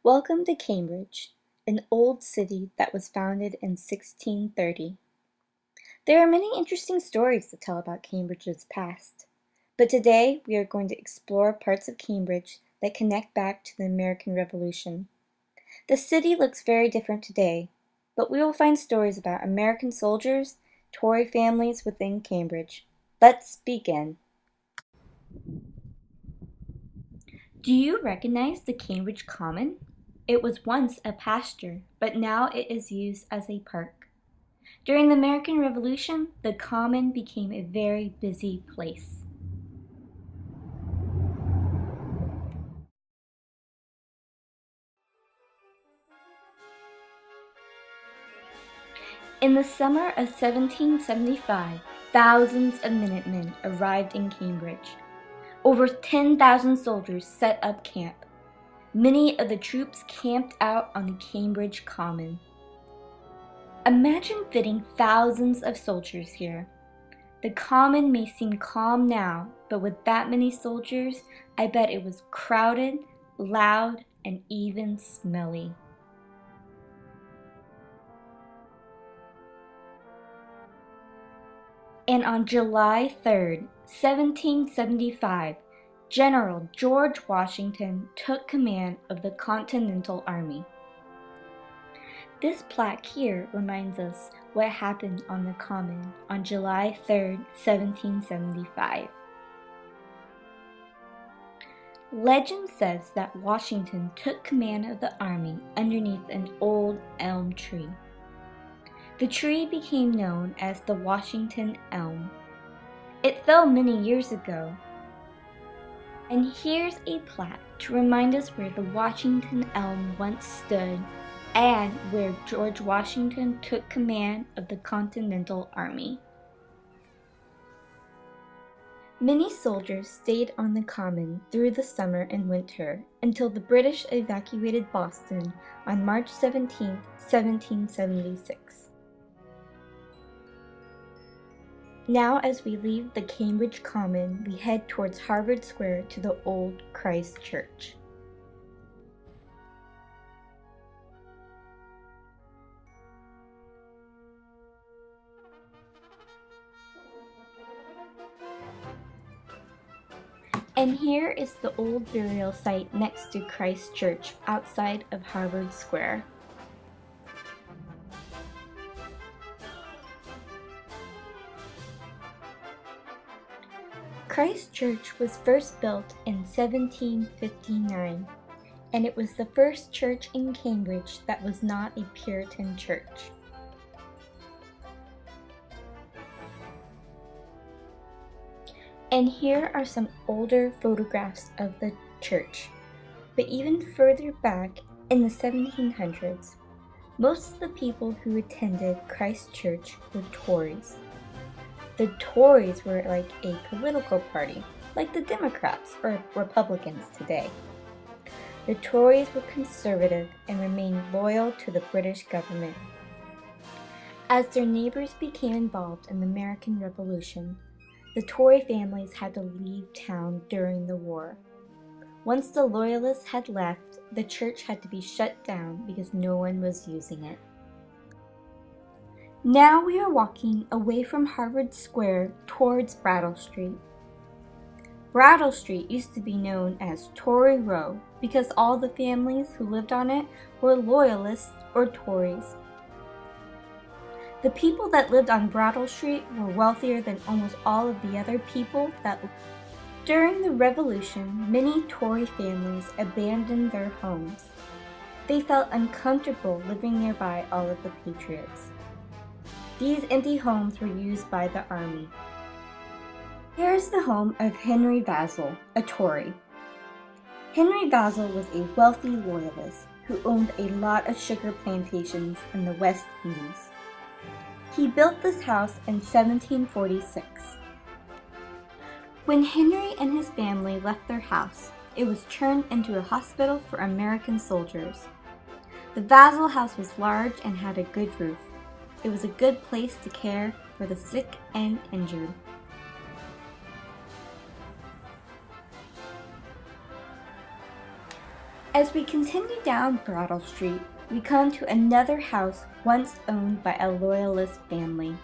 Welcome to Cambridge, an old city that was founded in 1630. There are many interesting stories to tell about Cambridge's past, but today we are going to explore parts of Cambridge that connect back to the American Revolution. The city looks very different today, but we will find stories about American soldiers, Tory families within Cambridge. Let's begin. Do you recognize the Cambridge Common? It was once a pasture, but now it is used as a park. During the American Revolution, the Common became a very busy place. In the summer of 1775, thousands of Minutemen arrived in Cambridge. Over 10,000 soldiers set up camp. Many of the troops camped out on the Cambridge Common. Imagine fitting thousands of soldiers here. The Common may seem calm now, but with that many soldiers, I bet it was crowded, loud, and even smelly. And on July 3rd, 1775, General George Washington took command of the Continental Army. This plaque here reminds us what happened on the Common on July 3rd, 1775. Legend says that Washington took command of the army underneath an old elm tree. The tree became known as the Washington Elm. It fell many years ago. And here's a plaque to remind us where the Washington Elm once stood and where George Washington took command of the Continental Army. Many soldiers stayed on the Common through the summer and winter until the British evacuated Boston on March 17, 1776. Now, as we leave the Cambridge Common, we head towards Harvard Square to the old Christ Church. And here is the old burial site next to Christ Church outside of Harvard Square. Christ Church was first built in 1759, and it was the first church in Cambridge that was not a Puritan church. And here are some older photographs of the church. But even further back in the 1700s, most of the people who attended Christ Church were Tories. The Tories were like a political party, like the Democrats or Republicans today. The Tories were conservative and remained loyal to the British government. As their neighbors became involved in the American Revolution, the Tory families had to leave town during the war. Once the Loyalists had left, the church had to be shut down because no one was using it. Now we are walking away from Harvard Square towards Brattle Street. Brattle Street used to be known as Tory Row because all the families who lived on it were Loyalists or Tories. The people that lived on Brattle Street were wealthier than almost all of the other people that lived. During the Revolution, many Tory families abandoned their homes. They felt uncomfortable living nearby all of the Patriots. These empty homes were used by the army. Here is the home of Henry Vassall, a Tory. Henry Vassall was a wealthy loyalist who owned a lot of sugar plantations in the West Indies. He built this house in 1746. When Henry and his family left their house, it was turned into a hospital for American soldiers. The Vassall house was large and had a good roof. It was a good place to care for the sick and injured. As we continue down Brattle Street, we come to another house once owned by a Loyalist family.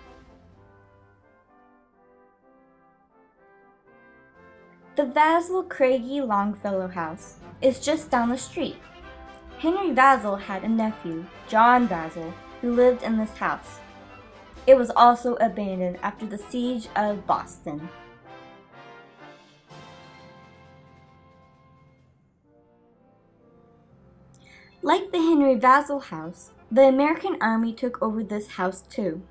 The Vassal Craigie Longfellow House is just down the street. Henry Vassal had a nephew, John Vassal, who lived in this house. It was also abandoned after the siege of Boston. Like the Henry Vassal house, the American Army took over this house too.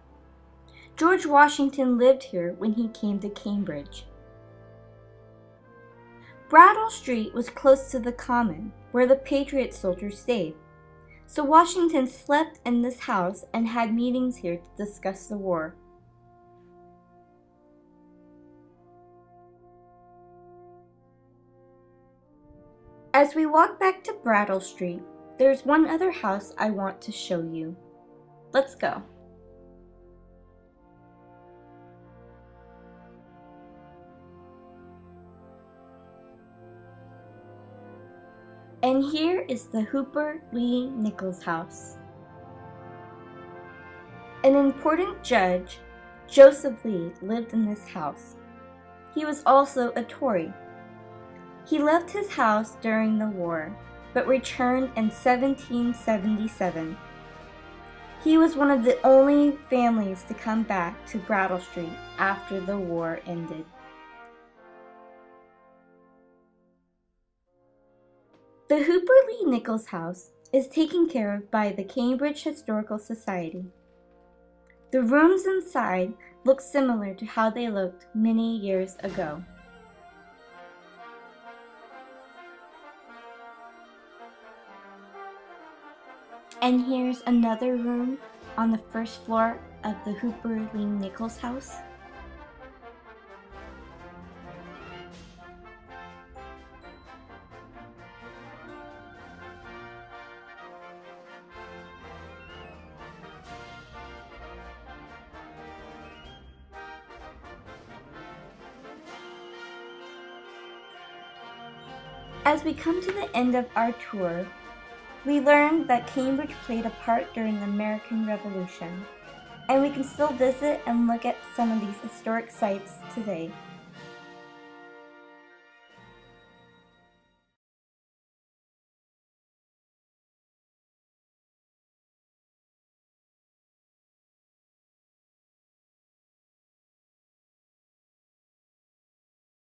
George Washington lived here when he came to Cambridge. Brattle Street was close to the Common, where the Patriot soldiers stayed. So Washington slept in this house and had meetings here to discuss the war. As we walk back to Brattle Street, there's one other house I want to show you. Let's go. And here is the Hooper Lee Nichols house. An important judge, Joseph Lee, lived in this house. He was also a Tory. He left his house during the war, but returned in 1777. He was one of the only families to come back to Brattle Street after the war ended. The Hooper Lee Nichols house is taken care of by the Cambirdge Historical Society. The rooms inside look similar to how they looked many years ago. And here's another room on the first floor of the Hooper Lee Nichols house. As we come to the end of our tour, we learned that Cambridge played a part during the American Revolution, and we can still visit and look at some of these historic sites today.